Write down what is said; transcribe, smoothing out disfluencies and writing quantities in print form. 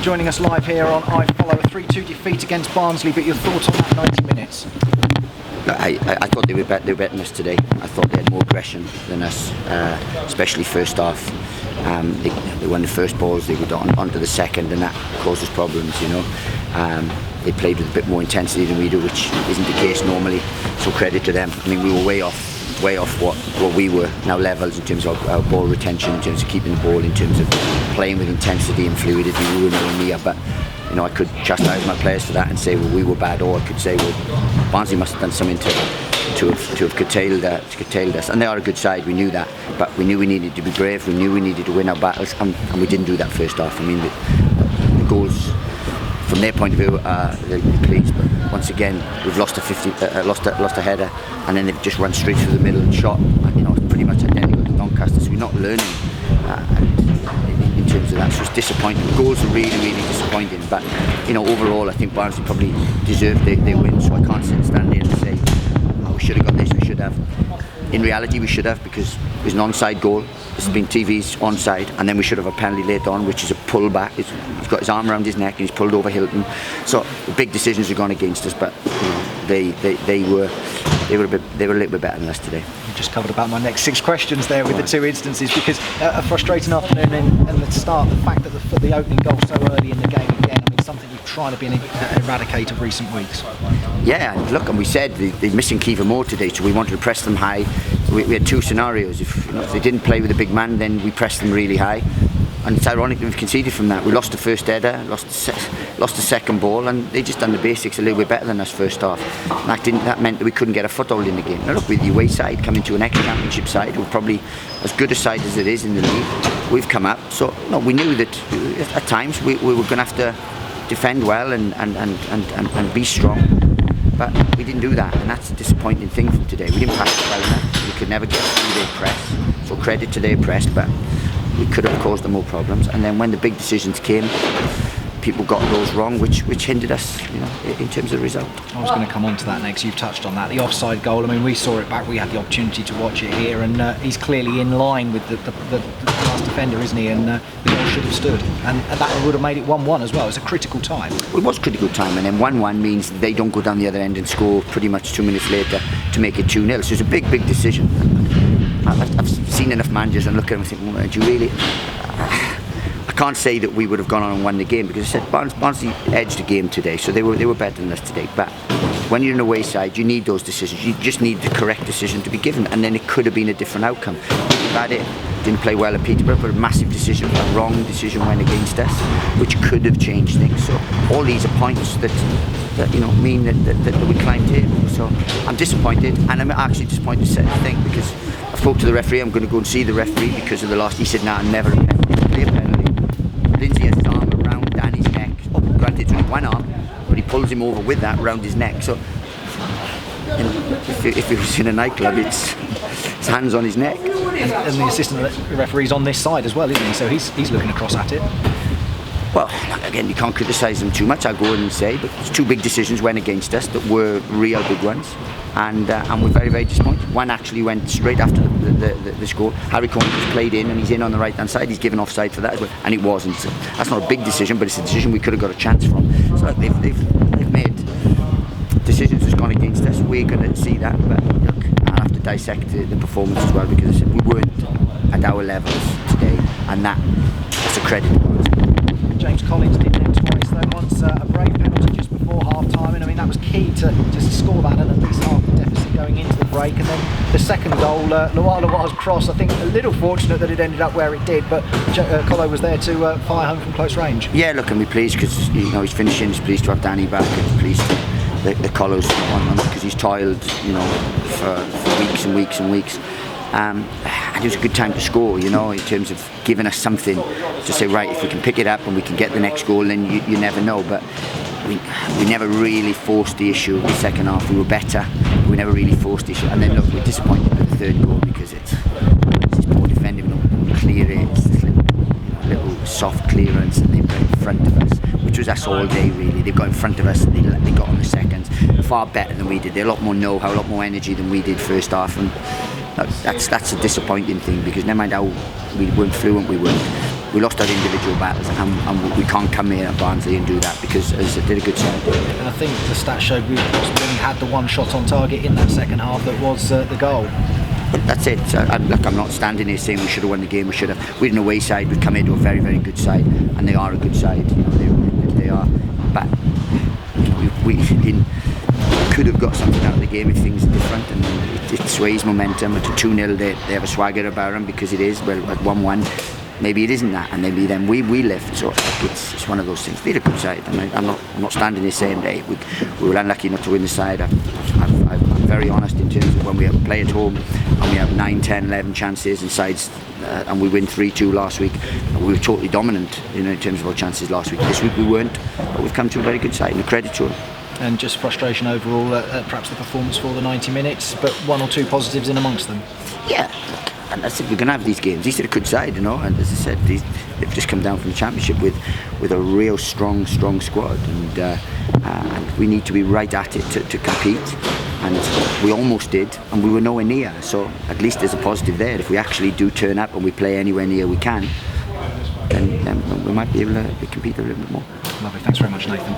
Joining us live here on I Follow, a 3-2 defeat against Barnsley, but your thoughts on that 90 minutes? I thought they were better than us today. I thought they had more aggression than us, especially first half. They won the first balls, they got onto the second, and that causes problems, you know. They played with a bit more intensity than we do, which isn't the case normally, so credit to them. I mean, we were way off what we were now levels in terms of our ball retention, in terms of keeping the ball, in terms of playing with intensity and fluidity. We were nowhere near, but you know, I could chastise my players for that and say, well, we were bad, or I could say, well, Barnsley must have done something to have curtailed us. And they are a good side, we knew that, but we knew we needed to be brave, we knew we needed to win our battles, and we didn't do that first half. I mean, the goals from their point of view they're pleased, but once again we've lost a header, and then they've just run straight through the middle and shot. You know, it's pretty much identical to Doncaster, so we're not learning in terms of that, so it's disappointing. The goals are really disappointing, but you know, overall I think Barnsley probably deserved their win, so I can't stand here and say, oh, we should have got this, we should have. In reality we should have, because it was an onside goal. It's been TV's onside, and then we should have a penalty later on, which is a pull back. He's got his arm around his neck and he's pulled over Hilton. So the big decisions have gone against us, but you know, they were a little bit better than us today. You just covered about my next 6 questions there with the 2 instances, because a frustrating afternoon and the start, the fact that the opening goal so early in the game again, I mean, something you've tried to eradicate of recent weeks. Yeah, look, and we said they're missing Kiefer Moore today, so we wanted to press them high. We had 2 scenarios. If they didn't play with a big man, then we pressed them really high. And it's ironic that we've conceded from that. We lost the first header, lost the second ball, and they just done the basics a little bit better than us first half. And that meant that we couldn't get a foothold in the game. Now look, with the away side coming to an ex-championship side, we're probably as good a side as it is in the league. We've come up, so no, we knew that at times we were going to have to defend well and be strong. But we didn't do that, and that's a disappointing thing from today. We didn't pass it well enough. We could never get through their press, so credit to their press, but we could have caused them more problems. And then when the big decisions came, people got those wrong, which hindered us, you know, in terms of the result. I was going to come on to that next. You've touched on that, the offside goal. I mean, we saw it back. We had the opportunity to watch it here, and he's clearly in line with the last defender, isn't he? And the goal should have stood, and that would have made it 1-1 as well. It's a critical time. It was critical time, and then 1-1 means they don't go down the other end and score pretty much 2 minutes later to make it 2-0. So it's a big decision. I've seen enough managers and look at them and think, well, do you really? I can't say that we would have gone on and won the game, because I said Barnsley edged the game today, so they were better than us today. But when you're in a away side, you need those decisions. You just need the correct decision to be given, and then it could have been a different outcome. We've had it. Didn't play well at Peterborough, but a massive decision, a wrong decision went against us, which could have changed things. So all these are points that you know mean that we climbed here. So I'm disappointed, and I'm actually disappointed to think, because I spoke to the referee. I'm going to go and see the referee because of the last. He said, "Nah, never play a penalty." Lindsay has his arm around Danny's neck. Oh, granted, it's only one arm, but he pulls him over with that around his neck. So, you know, if he was in a nightclub, it's hands on his neck. And the assistant referee's on this side as well, isn't he? So he's looking across at it. Well, again, you can't criticise them too much, I'll go in and say, but 2 big decisions went against us that were real big ones, and we're very disappointed. One actually went straight after the score. Harry Connick was played in, and he's in on the right hand side. He's given offside for that as well, and it wasn't. So that's not a big decision, but it's a decision we could have got a chance from. So they've made decisions that's gone against us. We're going to see that, but look, I'll have to dissect the performance as well, because I said we weren't at our levels today, and that's a credit. James Collins did them twice though. Once a brave penalty just before half time, and I mean that was key to score that and at least half the deficit going into the break. And then the second goal, Luala's cross, I think a little fortunate that it ended up where it did, but Colo was there to fire home from close range. Yeah, look, and we're pleased because you know he's finishing. He's pleased to have Danny back, and he's pleased the Colos on because he's toiled, you know, for weeks and weeks and weeks. And it was a good time to score, you know, in terms of giving us something to say, right, if we can pick it up and we can get the next goal, then you never know. But we never really forced the issue in the second half. We were better, but we never really forced the issue. And then look, we're disappointed with the third goal because it's poor defending, we don't clear it, it's a little soft clearance, and they got in front of us, which was us all day really. They got in front of us and they got on the seconds, far better than we did. They're a lot more know-how, a lot more energy than we did first half, and that's a disappointing thing, because never mind how we weren't fluent, we weren't. we lost our individual battles, and we can't come here at Barnsley and do that, because as I said, they're a good side. And I think the stats showed we only had the one shot on target in that second half that was the goal. But that's it. So, I'm not standing here saying we should have won the game. We're an away side. We've come into a very, very good side, and they are a good side. You know, they are. But we could have got something out of the game if things are different, and it sways momentum. At 2-0, they have a swagger about them, because it is. Well, at 1-1, maybe it isn't that, and maybe then we lift. So it's one of those things. They're a good side, and I'm not standing here saying that we were unlucky not to win the side. I'm very honest in terms of when we play at home and we have 9, 10, 11 chances and sides, and we win 3-2 last week. We were totally dominant, you know, in terms of our chances last week. This week we weren't, but we've come to a very good side, and a credit to them. And just frustration overall at perhaps the performance for the 90 minutes, but one or two positives in amongst them. Yeah, and that's it. We're going to have these games. These are a good side, you know. And as I said, they've just come down from the Championship with a real strong squad, and we need to be right at it to compete. And we almost did, and we were nowhere near. So at least there's a positive there. If we actually do turn up and we play anywhere near we can, then we might be able to compete a little bit more. Lovely. Thanks very much, Nathan.